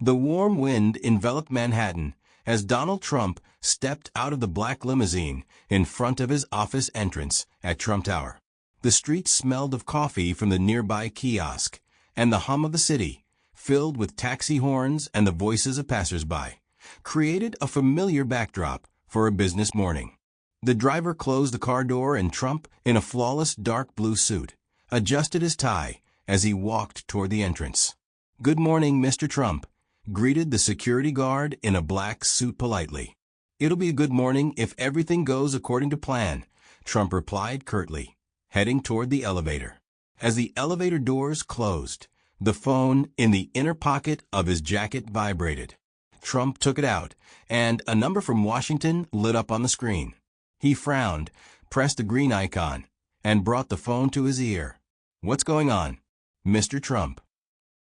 The warm wind enveloped Manhattan as Donald Trump stepped out of the black limousine in front of his office entrance at Trump Tower. The streets smelled of coffee from the nearby kiosk, and the hum of the city, filled with taxi horns and the voices of passers-by, created a familiar backdrop for a business morning. The driver closed the car door and Trump, in a flawless dark blue suit, adjusted his tie as he walked toward the entrance. "Good morning, Mr. Trump," greeted the security guard in a black suit politely. "It'll be a good morning if everything goes according to plan," Trump replied curtly, heading toward the elevator. As the elevator doors closed, the phone in the inner pocket of his jacket vibrated. Trump took it out, and a number from Washington lit up on the screen. He frowned, pressed the green icon, and brought the phone to his ear. "What's going on, Mr. Trump?"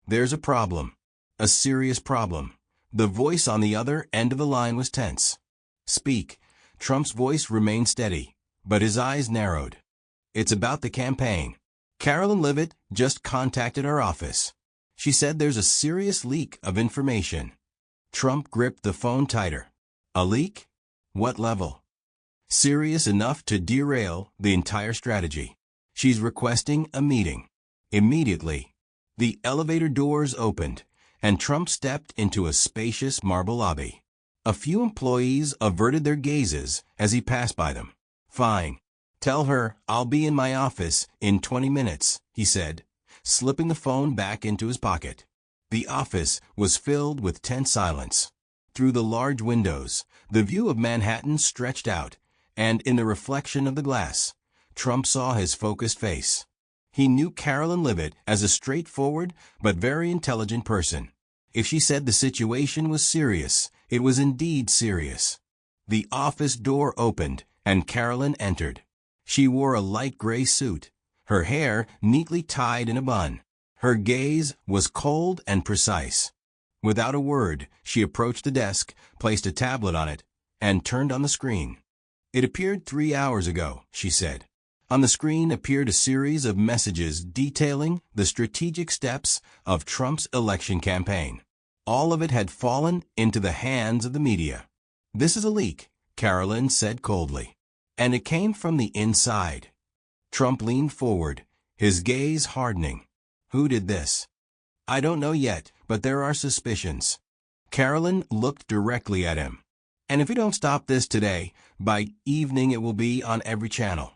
"There's a problem. A serious problem." The voice on the other end of the line was tense. "Speak." Trump's voice remained steady, but his eyes narrowed. "It's about the campaign. Karoline Leavitt just contacted our office. She said there's a serious leak of information." Trump gripped the phone tighter. "A leak? What level?" "Serious enough to derail the entire strategy. She's requesting a meeting." Immediately, the elevator doors opened, and Trump stepped into a spacious marble lobby. A few employees averted their gazes as he passed by them. "Fine. Tell her I'll be in my office in 20 minutes, he said, slipping the phone back into his pocket. The office was filled with tense silence. Through the large windows, the view of Manhattan stretched out, and in the reflection of the glass, Trump saw his focused face. He knew Karoline Leavitt as a straightforward but very intelligent person. If she said the situation was serious, it was indeed serious. The office door opened, and Karoline entered. She wore a light gray suit, her hair neatly tied in a bun. Her gaze was cold and precise. Without a word, she approached the desk, placed a tablet on it, and turned on the screen. "It appeared 3 hours ago," she said. On the screen appeared a series of messages detailing the strategic steps of Trump's election campaign. All of it had fallen into the hands of the media. "This is a leak," Karoline said coldly, "and it came from the inside." Trump leaned forward, his gaze hardening. "Who did this?" "I don't know yet, but there are suspicions." Karoline looked directly at him. "And if you don't stop this today, by evening it will be on every channel."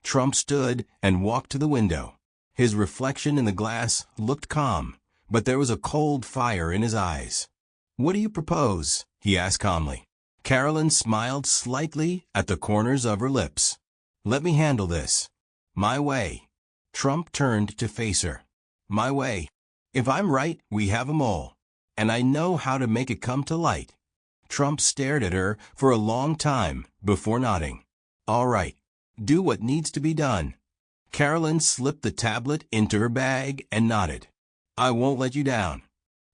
Trump stood and walked to the window. His reflection in the glass looked calm, but there was a cold fire in his eyes. "What do you propose?" he asked calmly. Karoline smiled slightly at the corners of her lips. "Let me handle this. My way." Trump turned to face her. "My way. If I'm right, we have a mole, and I know how to make it come to light." Trump stared at her for a long time before nodding. "All right. Do what needs to be done." Karoline slipped the tablet into her bag and nodded. "I won't let you down."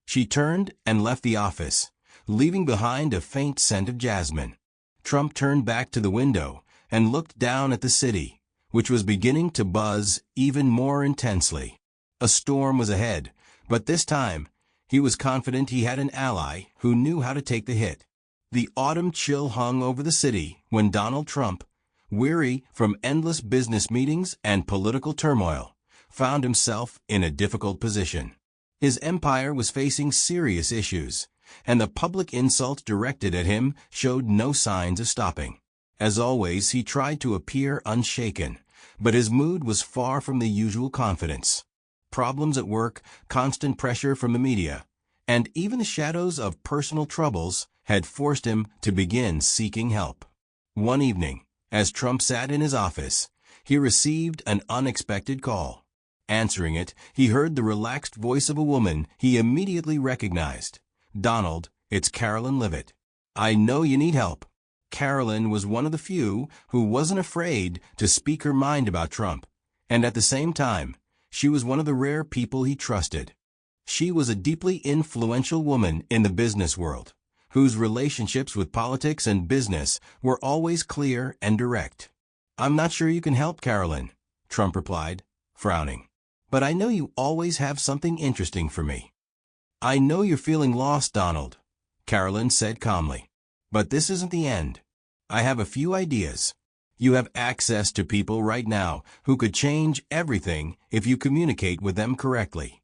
She turned and left the office, leaving behind a faint scent of jasmine. Trump turned back to the window and looked down at the city, which was beginning to buzz even more intensely. A storm was ahead, but this time, he was confident he had an ally who knew how to take the hit. The autumn chill hung over the city when Donald Trump, weary from endless business meetings and political turmoil, found himself in a difficult position. His empire was facing serious issues, and the public insults directed at him showed no signs of stopping. As always, he tried to appear unshaken, but his mood was far from the usual confidence. Problems at work, constant pressure from the media, and even the shadows of personal troubles had forced him to begin seeking help. One evening, as Trump sat in his office, he received an unexpected call. Answering it, he heard the relaxed voice of a woman he immediately recognized. "Donald, it's Karoline Leavitt. I know you need help." Karoline was one of the few who wasn't afraid to speak her mind about Trump, and at the same time, she was one of the rare people he trusted. She was a deeply influential woman in the business world, whose relationships with politics and business were always clear and direct. "I'm not sure you can help, Karoline," Trump replied, frowning. "But I know you always have something interesting for me." I know you're feeling lost, Donald, Karoline said calmly. But this isn't the end. I have a few ideas. You have access to people right now who could change everything if you communicate with them correctly.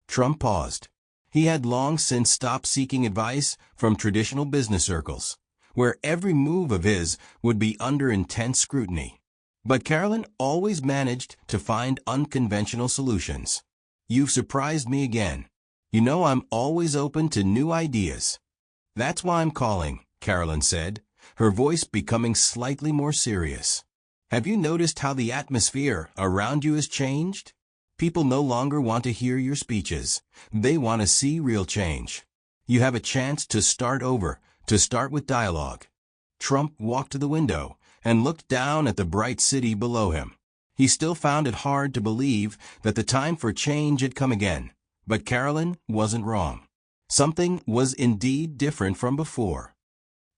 Trump paused. He had long since stopped seeking advice from traditional business circles, where every move of his would be under intense scrutiny. But Karoline always managed to find unconventional solutions. You've surprised me again. You know I'm always open to new ideas. That's why I'm calling, Karoline said, her voice becoming slightly more serious. Have you noticed how the atmosphere around you has changed? People no longer want to hear your speeches. They want to see real change. You have a chance to start over, to start with dialogue. Trump walked to the window and looked down at the bright city below him. He still found it hard to believe that the time for change had come again. But Karoline wasn't wrong. Something was indeed different from before.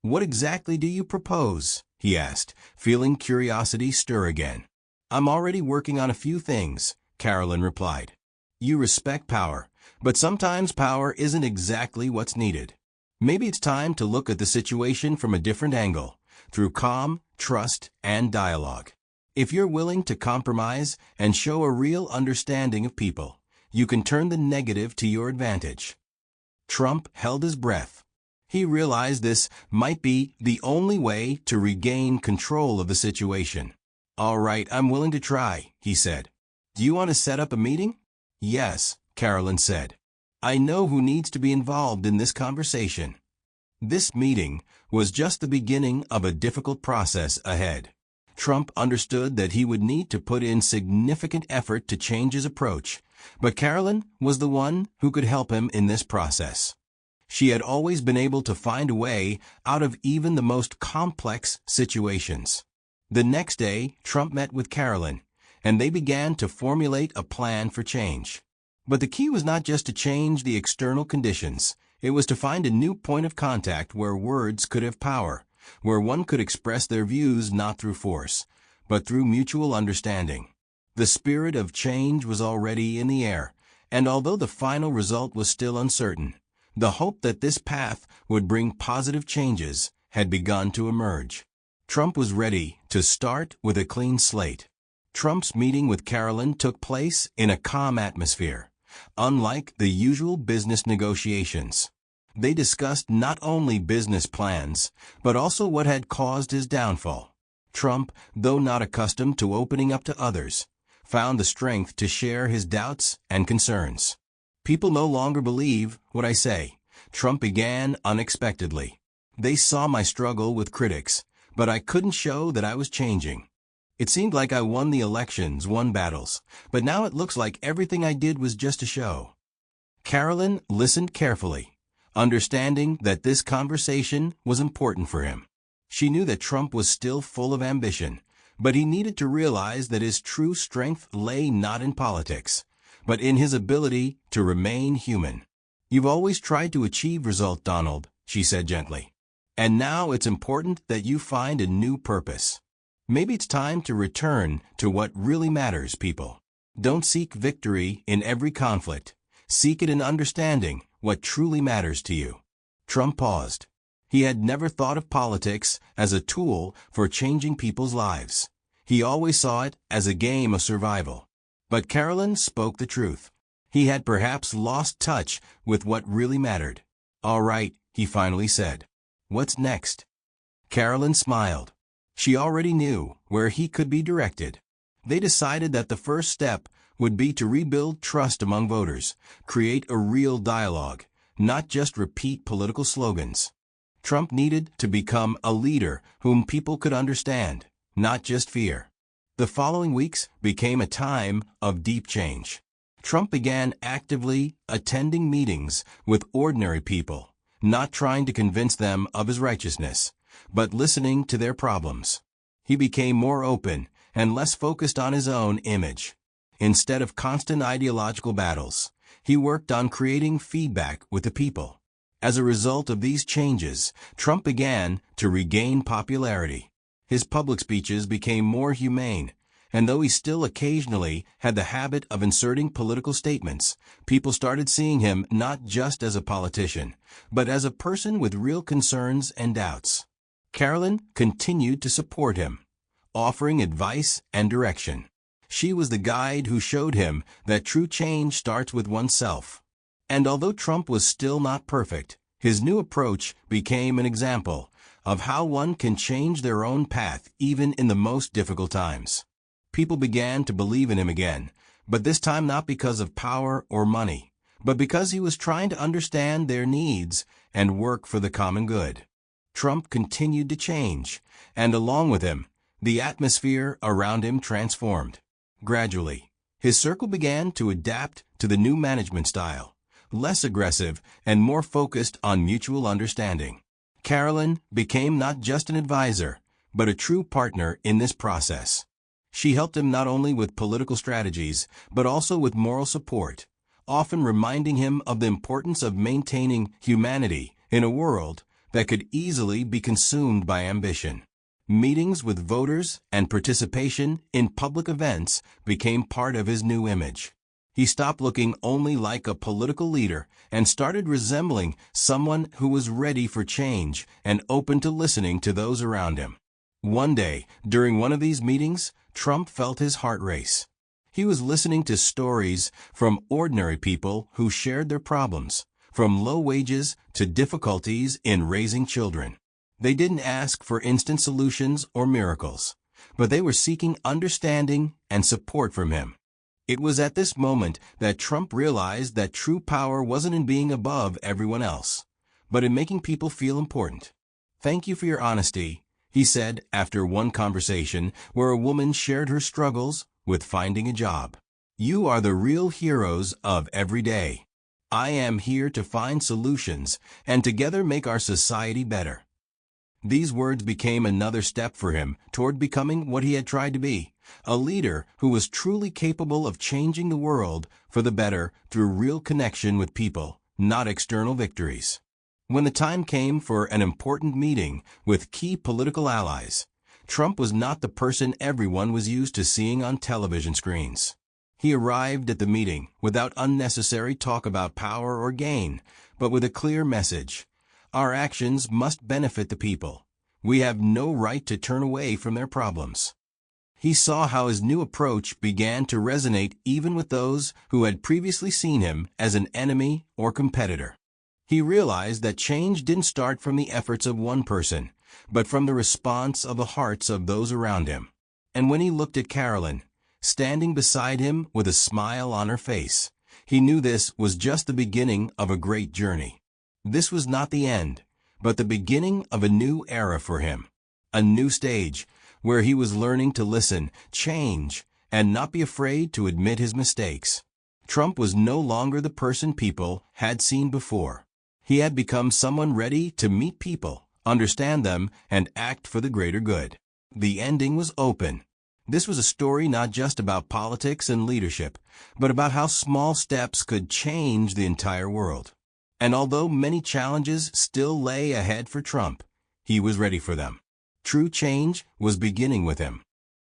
What exactly do you propose? He asked, feeling curiosity stir again. I'm already working on a few things, Karoline replied. You respect power, but sometimes power isn't exactly what's needed. Maybe it's time to look at the situation from a different angle, through calm, trust, and dialogue. If you're willing to compromise and show a real understanding of people, you can turn the negative to your advantage. Trump held his breath. He realized this might be the only way to regain control of the situation. All right, I'm willing to try, he said. Do you want to set up a meeting? Yes, Karoline said. I know who needs to be involved in this conversation. This meeting was just the beginning of a difficult process ahead. Trump understood that he would need to put in significant effort to change his approach, but Karoline was the one who could help him in this process. She had always been able to find a way out of even the most complex situations. The next day, Trump met with Karoline, and they began to formulate a plan for change. But the key was not just to change the external conditions. It was to find a new point of contact where words could have power, where one could express their views not through force, but through mutual understanding. The spirit of change was already in the air, and although the final result was still uncertain, the hope that this path would bring positive changes had begun to emerge. Trump was ready to start with a clean slate. Trump's meeting with Karoline took place in a calm atmosphere, unlike the usual business negotiations. They discussed not only business plans, but also what had caused his downfall. Trump, though not accustomed to opening up to others, found the strength to share his doubts and concerns. People no longer believe what I say, Trump began unexpectedly. They saw my struggle with critics, but I couldn't show that I was changing. It seemed like I won the elections, won battles, but now it looks like everything I did was just a show. Karoline listened carefully, understanding that this conversation was important for him. She knew that Trump was still full of ambition, but he needed to realize that his true strength lay not in politics, but in his ability to remain human. You've always tried to achieve results, Donald, she said gently. And now it's important that you find a new purpose. Maybe it's time to return to what really matters, people. Don't seek victory in every conflict. Seek it in understanding what truly matters to you. Trump paused. He had never thought of politics as a tool for changing people's lives. He always saw it as a game of survival. But Karoline spoke the truth. He had perhaps lost touch with what really mattered. All right, he finally said. What's next? Karoline smiled. She already knew where he could be directed. They decided that the first step would be to rebuild trust among voters, create a real dialogue, not just repeat political slogans. Trump needed to become a leader whom people could understand, not just fear. The following weeks became a time of deep change. Trump began actively attending meetings with ordinary people, not trying to convince them of his righteousness, but listening to their problems. He became more open and less focused on his own image. Instead of constant ideological battles, he worked on creating feedback with the people. As a result of these changes, Trump began to regain popularity. His public speeches became more humane, And though he still occasionally had the habit of inserting political statements, people started seeing him not just as a politician, but as a person with real concerns and doubts. Karoline continued to support him, offering advice and direction. She was the guide who showed him that true change starts with oneself. And although Trump was still not perfect, his new approach became an example of how one can change their own path even in the most difficult times. People began to believe in him again, but this time not because of power or money, but because he was trying to understand their needs and work for the common good. Trump continued to change, and along with him, the atmosphere around him transformed. Gradually, his circle began to adapt to the new management style, less aggressive and more focused on mutual understanding. Karoline became not just an advisor, but a true partner in this process. She helped him not only with political strategies, but also with moral support, often reminding him of the importance of maintaining humanity in a world that could easily be consumed by ambition. Meetings with voters and participation in public events became part of his new image. He stopped looking only like a political leader and started resembling someone who was ready for change and open to listening to those around him. One day, during one of these meetings, Trump felt his heart race. He was listening to stories from ordinary people who shared their problems, from low wages to difficulties in raising children. They didn't ask for instant solutions or miracles, but they were seeking understanding and support from him. It was at this moment that Trump realized that true power wasn't in being above everyone else, but in making people feel important. "Thank you for your honesty," he said after one conversation where a woman shared her struggles with finding a job. "You are the real heroes of every day. I am here to find solutions and together make our society better." These words became another step for him toward becoming what he had tried to be, a leader who was truly capable of changing the world for the better through real connection with people, not external victories. When the time came for an important meeting with key political allies, Trump was not the person everyone was used to seeing on television screens. He arrived at the meeting without unnecessary talk about power or gain, but with a clear message. Our actions must benefit the people. We have no right to turn away from their problems. He saw how his new approach began to resonate even with those who had previously seen him as an enemy or competitor. He realized that change didn't start from the efforts of one person, but from the response of the hearts of those around him. And when he looked at Karoline, standing beside him with a smile on her face, he knew this was just the beginning of a great journey. This was not the end, but the beginning of a new era for him, a new stage where he was learning to listen, change, and not be afraid to admit his mistakes. Trump was no longer the person people had seen before. He had become someone ready to meet people, understand them, and act for the greater good. The ending was open. This was a story not just about politics and leadership, but about how small steps could change the entire world. And although many challenges still lay ahead for Trump, he was ready for them. True change was beginning with him.